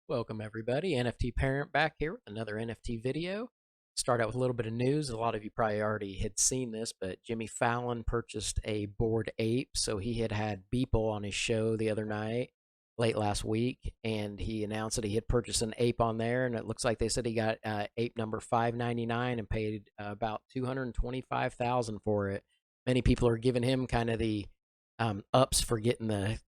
Welcome everybody, NFTparent back here with another NFT video. Start out with a little bit of news. A lot of you probably already had seen this, but Jimmy Fallon purchased a Bored Ape. So he had Beeple on his show the other night, late last week, and he announced that he had purchased an ape on there, and it looks like they said he got ape number 599 and paid about 225,000 for it. Many people are giving him kind of the ups for getting the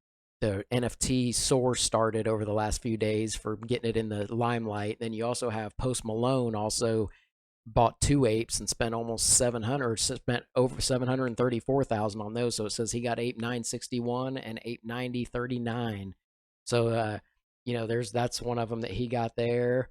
NFT source started over the last few days for getting it in the limelight. Then you also have Post Malone also bought two apes and spent almost 700, spent over 734,000 on those. So it says he got ape 961 and ape 9039. So that's one of them that he got there.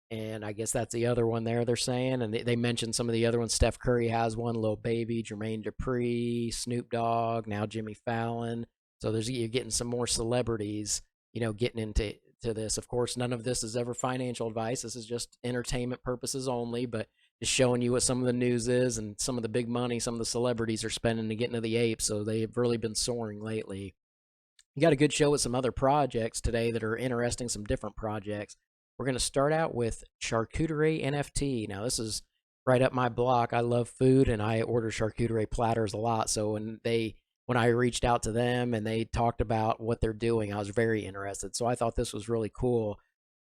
And I guess that's the other one there they're saying. And they mentioned some of the other ones. Steph Curry has one, Lil Baby, Jermaine Dupri, Snoop Dogg, now Jimmy Fallon. So you're getting some more celebrities, getting into this. Of course, none of this is ever financial advice. This is just entertainment purposes only, but just showing you what some of the news is and some of the big money some of the celebrities are spending to get into the apes. So they've really been soaring lately. You got a good show with some other projects today that are interesting, some different projects. We're going to start out with Charcuterie NFT. Now, this is right up my block. I love food and I order charcuterie platters a lot. So when I reached out to them and they talked about what they're doing, I was very interested. So I thought this was really cool.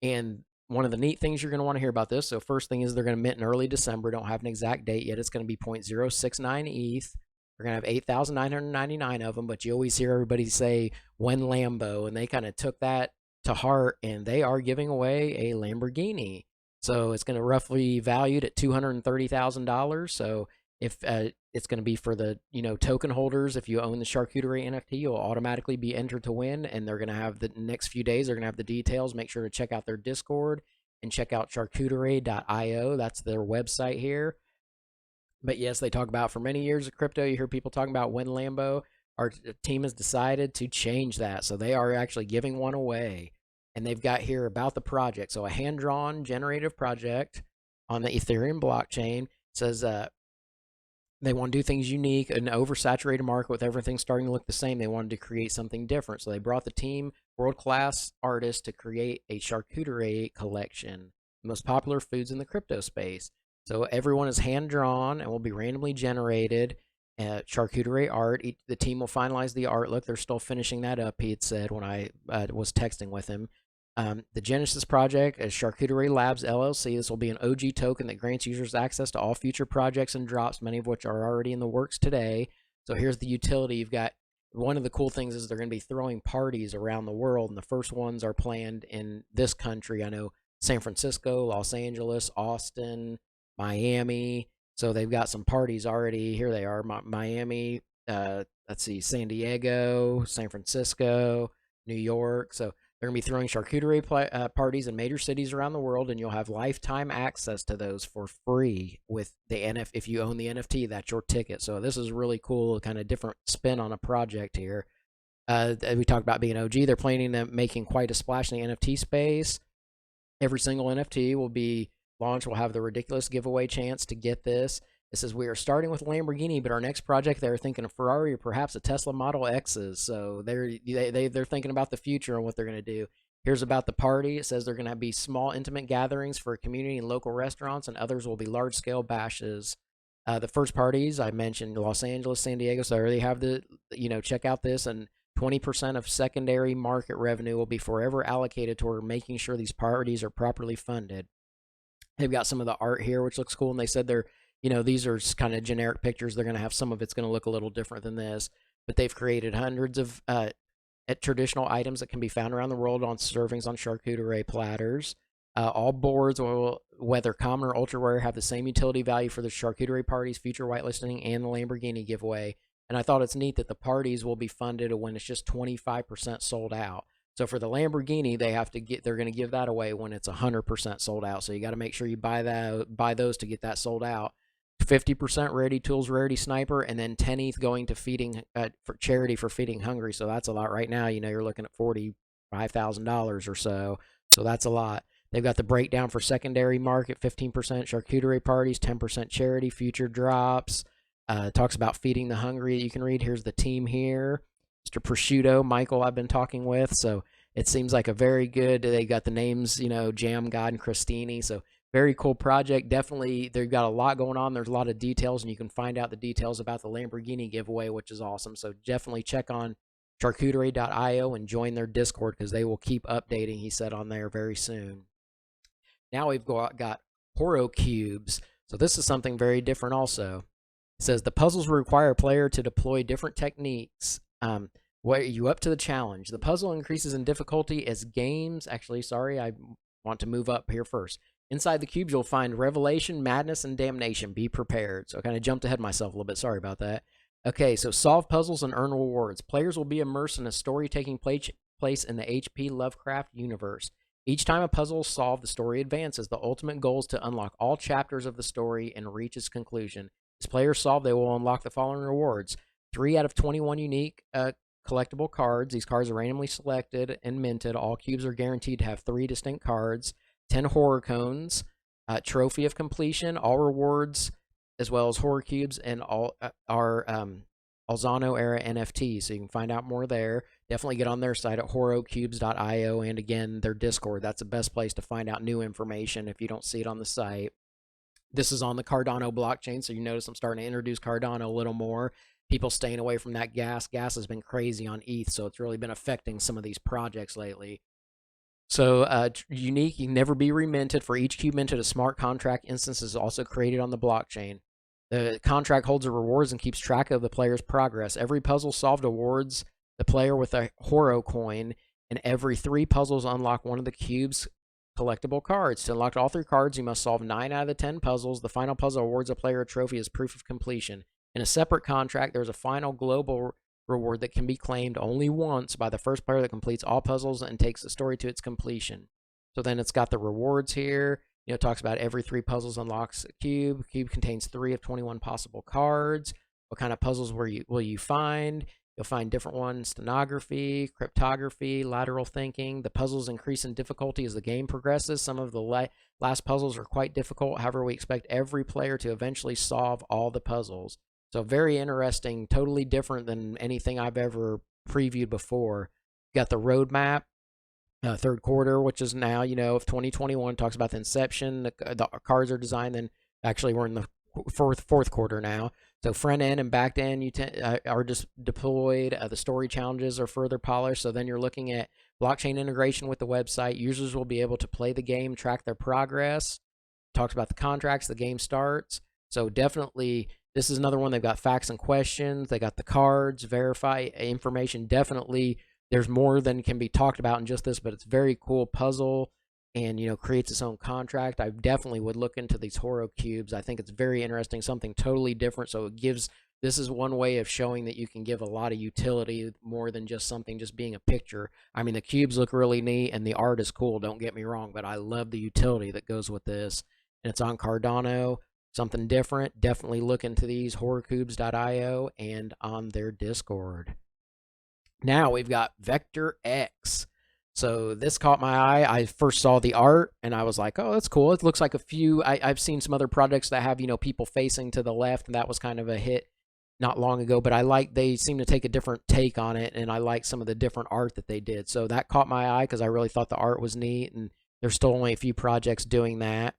And one of the neat things you're going to want to hear about this. So first thing is they're going to mint in early December. Don't have an exact date yet. It's going to be 0.069 ETH. They're going to have 8,999 of them, but you always hear everybody say when Lambo, and they kind of took that to heart, and they are giving away a Lamborghini. So it's going to roughly valued at $230,000. So if it's going to be for the token holders, if you own the Charcuterie NFT, you'll automatically be entered to win. And they're going to have the next few days. They're going to have the details. Make sure to check out their Discord and check out charcuterie.io. That's their website here. But yes, they talk about for many years of crypto. You hear people talking about when Lambo. Our team has decided to change that, so they are actually giving one away. And they've got here about the project. So a hand-drawn generative project on the Ethereum blockchain. It says they want to do things unique, an oversaturated market with everything starting to look the same. They wanted to create something different. So they brought the team, world-class artists, to create a charcuterie collection, the most popular foods in the crypto space. So everyone is hand-drawn and will be randomly generated. Charcuterie art. The team will finalize the art. Look, they're still finishing that up, he had said when I was texting with him. The Genesis project is Charcuterie Labs LLC. This will be an OG token that grants users access to all future projects and drops, many of which are already in the works today. So here's the utility. You've got one of the cool things is they're going to be throwing parties around the world, and the first ones are planned in this country. I know San Francisco, Los Angeles, Austin, Miami. So they've got some parties already. Here they are, Miami, let's see, San Diego, San Francisco, New York. So they're going to be throwing charcuterie parties in major cities around the world, and you'll have lifetime access to those for free with the NFT. If you own the NFT, that's your ticket. So this is really cool, kind of different spin on a project here. We talked about being OG. They're planning on making quite a splash in the NFT space. Every single NFT will be launch will have the ridiculous giveaway chance to get this. It says we are starting with Lamborghini, but our next project they're thinking of Ferrari or perhaps a Tesla Model X's. So they're thinking about the future and what they're going to do. Here's about the party. It says they're going to be small, intimate gatherings for community and local restaurants, and others will be large-scale bashes. The first parties I mentioned, Los Angeles, San Diego. So I already have check out this, and 20% of secondary market revenue will be forever allocated toward making sure these parties are properly funded. They've got some of the art here, which looks cool, and they said these are kind of generic pictures. They're going to have some of it's going to look a little different than this, but they've created hundreds of traditional items that can be found around the world on servings on charcuterie platters. All boards, whether common or ultra rare, have the same utility value for the charcuterie parties, future whitelisting, and the Lamborghini giveaway. And I thought it's neat that the parties will be funded when it's just 25% sold out. So for the Lamborghini, they're going to give that away when it's 100% sold out. So you got to make sure you buy those to get that sold out. 50% Rarity Tools, Rarity Sniper, and then 10 ETH going to feeding for charity for Feeding Hungry. So that's a lot right now. You're looking at $45,000 or so. So that's a lot. They've got the breakdown for secondary market: 15% charcuterie parties, 10% charity, future drops. Talks about feeding the hungry. You can read. Here's the team here. Mr. Prosciutto, Michael, I've been talking with. So it seems like a very good. They got the names, Jam God and Christini. So very cool project. Definitely, they've got a lot going on. There's a lot of details, and you can find out the details about the Lamborghini giveaway, which is awesome. So definitely check on charcuterie.io and join their Discord because they will keep updating, he said on there, very soon. Now we've got Horrocubes. So this is something very different also. It says the puzzles will require a player to deploy different techniques. What are you up to the challenge? The puzzle increases in difficulty as games. Actually, sorry, I want to move up here first. Inside the cubes, you'll find revelation, madness, and damnation. Be prepared. So I kind of jumped ahead myself a little bit. Sorry about that. Okay, so solve puzzles and earn rewards. Players will be immersed in a story taking place in the H.P. Lovecraft universe. Each time a puzzle is solved, the story advances. The ultimate goal is to unlock all chapters of the story and reach its conclusion. As players solve, they will unlock the following rewards. 3 out of 21 unique collectible cards. These cards are randomly selected and minted. All cubes are guaranteed to have 3 distinct cards. 10 horror cones. Trophy of completion. All rewards, as well as Horrocubes and all our Alzano era NFT. So you can find out more there. Definitely get on their site at horrocubes.io, and again, their Discord. That's the best place to find out new information if you don't see it on the site. This is on the Cardano blockchain, so you notice I'm starting to introduce Cardano a little more. People staying away from that gas. Gas has been crazy on ETH, so it's really been affecting some of these projects lately. So unique, you can never be reminted. For each cube minted, a smart contract instance is also created on the blockchain. The contract holds the rewards and keeps track of the player's progress. Every puzzle solved awards the player with a Horror coin, and every 3 puzzles unlock one of the cube's collectible cards. To unlock all 3 cards, you must solve 9 out of the 10 puzzles. The final puzzle awards a player a trophy as proof of completion. In a separate contract, there's a final global reward that can be claimed only once by the first player that completes all puzzles and takes the story to its completion. So then it's got the rewards here. It talks about every 3 puzzles unlocks a cube. Cube contains 3 of 21 possible cards. What kind of puzzles will you find? You'll find different ones: stenography, cryptography, lateral thinking. The puzzles increase in difficulty as the game progresses. Some of the last puzzles are quite difficult. However, we expect every player to eventually solve all the puzzles. So very interesting, totally different than anything I've ever previewed before. Got the roadmap. Third quarter, which is now, of 2021, talks about the inception. The cards are designed, then actually we're in the fourth quarter now. So front end and back end are just deployed. The story challenges are further polished. So then you're looking at blockchain integration with the website. Users will be able to play the game, track their progress. Talks about the contracts. The game starts. So definitely, this is another one. They've got facts and questions. They got the cards, verify information. Definitely, there's more than can be talked about in just this, but it's very cool puzzle, and creates its own contract. I definitely would look into these Horrocubes. I think it's very interesting, something totally different. So this is one way of showing that you can give a lot of utility more than just something just being a picture. I mean, the cubes look really neat and the art is cool, don't get me wrong, but I love the utility that goes with this. And it's on Cardano, something different. Definitely look into these, horrocubes.io, and on their Discord. Now we've got VektorX. So this caught my eye. I first saw the art and I was like, oh, that's cool. It looks like a few. I've seen some other projects that have, people facing to the left, and that was kind of a hit not long ago, but they seem to take a different take on it, and I like some of the different art that they did. So that caught my eye because I really thought the art was neat, and there's still only a few projects doing that.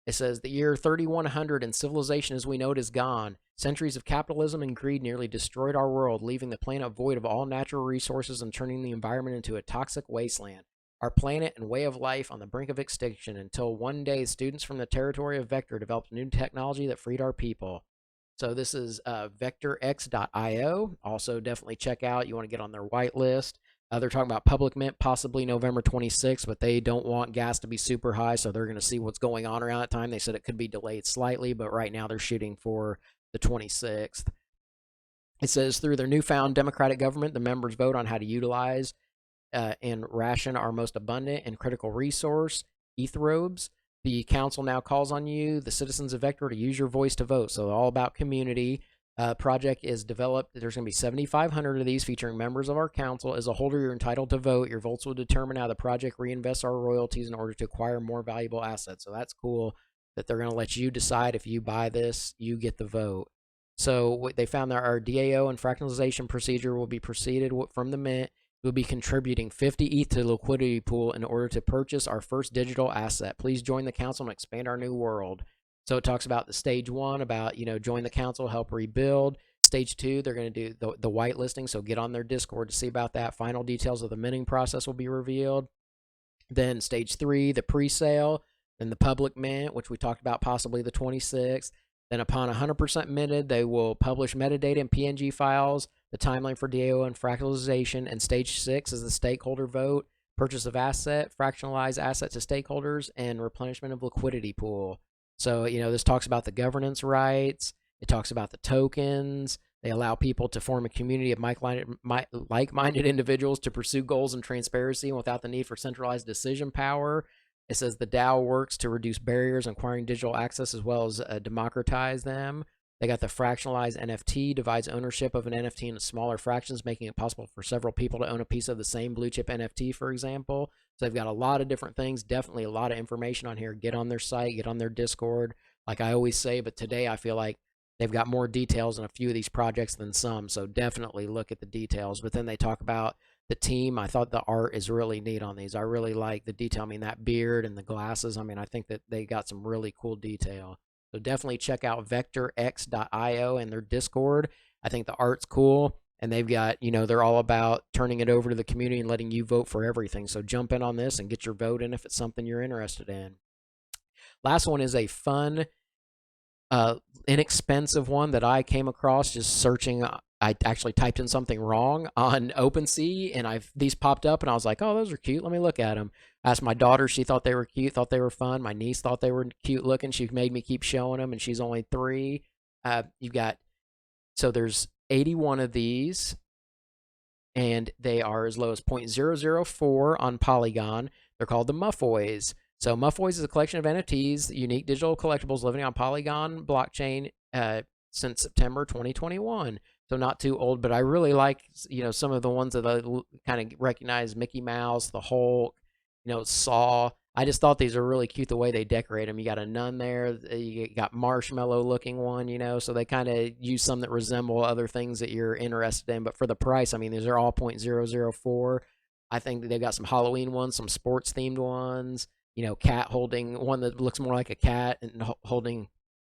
It says the year 3100 and civilization as we know it is gone. Centuries of capitalism and greed nearly destroyed our world, leaving the planet void of all natural resources and turning the environment into a toxic wasteland. Our planet and way of life on the brink of extinction, until one day students from the territory of Vektor developed new technology that freed our people. So this is VektorX.io. Also, definitely check out. You want to get on their whitelist. They're talking about public mint possibly November 26th, but they don't want gas to be super high, so they're going to see what's going on around that time. They said it could be delayed slightly, but right now they're shooting for the 26th. It says, through their newfound democratic government, the members vote on how to utilize and ration our most abundant and critical resource, ethrobes. The council now calls on you, the citizens of Vektor, to use your voice to vote. So all about community. Project is developed. There's going to be 7,500 of these featuring members of our council. As a holder, you're entitled to vote. Your votes will determine how the project reinvests our royalties in order to acquire more valuable assets. So that's cool that they're going to let you decide. If you buy this, you get the vote. So what they found, that our DAO and fractalization procedure will be preceded from the mint. We'll be contributing 50 ETH to the liquidity pool in order to purchase our first digital asset. Please join the council and expand our new world. So it talks about the stage 1, about, join the council, help rebuild. Stage 2, they're going to do the whitelisting, so get on their Discord to see about that. Final details of the minting process will be revealed. Then stage 3, the pre-sale, then the public mint, which we talked about possibly the 26th. Then upon 100% minted, they will publish metadata and PNG files, the timeline for DAO and fractalization, and stage 6 is the stakeholder vote, purchase of asset, fractionalize asset to stakeholders, and replenishment of liquidity pool. So, this talks about the governance rights. It talks about the tokens. They allow people to form a community of like-minded individuals to pursue goals and transparency without the need for centralized decision power. It says the DAO works to reduce barriers in acquiring digital access as well as democratize them. They got the fractionalized NFT, divides ownership of an NFT into smaller fractions, making it possible for several people to own a piece of the same blue chip NFT, for example. So they've got a lot of different things, definitely a lot of information on here. Get on their site, get on their Discord. Like I always say, but today I feel like they've got more details on a few of these projects than some, so definitely look at the details. But then they talk about the team. I thought the art is really neat on these. I really like the detail. I mean, that beard and the glasses. I mean, I think that they got some really cool detail. So definitely check out VektorX.io and their Discord. I think the art's cool, and they've got, they're all about turning it over to the community and letting you vote for everything. So jump in on this and get your vote in if it's something you're interested in. Last one is a fun, inexpensive one that I came across just searching. I actually typed in something wrong on OpenSea, and these popped up, and I was like, oh, those are cute. Let me look at them. I asked my daughter. She thought they were cute, thought they were fun. My niece thought they were cute looking. She made me keep showing them, and she's only 3. So there's 81 of these, and they are as low as 0.004 on Polygon. They're called the Muffoys. So Muffoys is a collection of NFTs, unique digital collectibles living on Polygon blockchain since September 2021. So not too old, but I really like, some of the ones that I kind of recognize: Mickey Mouse, the Hulk, Saw. I just thought these are really cute the way they decorate them. You got a nun there, you got marshmallow looking one, so they kind of use some that resemble other things that you're interested in. But for the price, I mean, these are all 0.004. I think they've got some Halloween ones, some sports themed ones, cat holding one that looks more like a cat and holding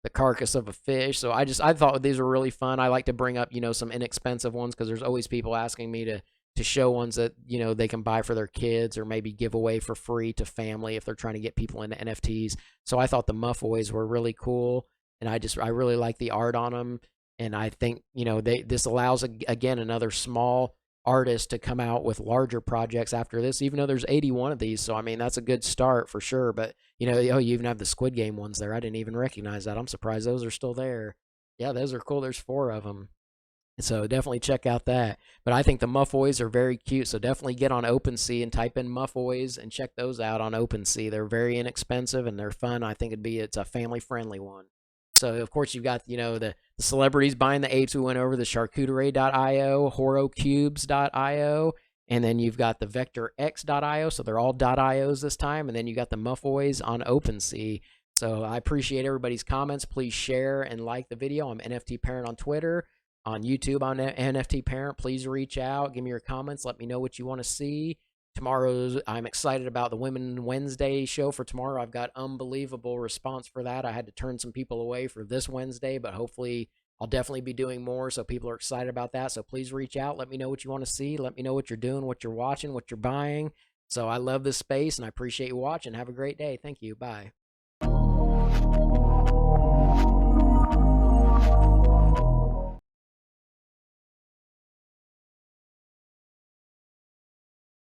the carcass of a fish. So I thought these were really fun. I like to bring up, some inexpensive ones because there's always people asking me to show ones that, they can buy for their kids or maybe give away for free to family if they're trying to get people into NFTs. So I thought the Muffoys were really cool, and I really like the art on them. And I think, this allows, again, another small artist to come out with larger projects after this, even though there's 81 of these. So I mean, that's a good start for sure. But you even have the Squid Game ones there. I didn't even recognize that. I'm surprised those are still there. Yeah, those are cool. There's 4 of them. So definitely check out that. But I think the Muffoys are very cute. So definitely get on OpenSea and type in Muffoys and check those out on OpenSea. They're very inexpensive and they're fun. I think it's a family friendly one. So of course you've got, the celebrities buying the apes who went over the Charcuterie.io, Horrocubes.io, and then you've got the VektorX.io. So they're all .ios this time. And then you got the Muffoys on OpenSea. So I appreciate everybody's comments. Please share and like the video. I'm NFTparent on Twitter, on YouTube on NFTparent. Please reach out, give me your comments, let me know what you want to see. I'm excited about the Women Wednesday show for tomorrow. I've got unbelievable response for that. I had to turn some people away for this Wednesday, but hopefully I'll definitely be doing more, so people are excited about that. So please reach out. Let me know what you want to see. Let me know what you're doing, what you're watching, what you're buying. So I love this space, and I appreciate you watching. Have a great day. Thank you. Bye.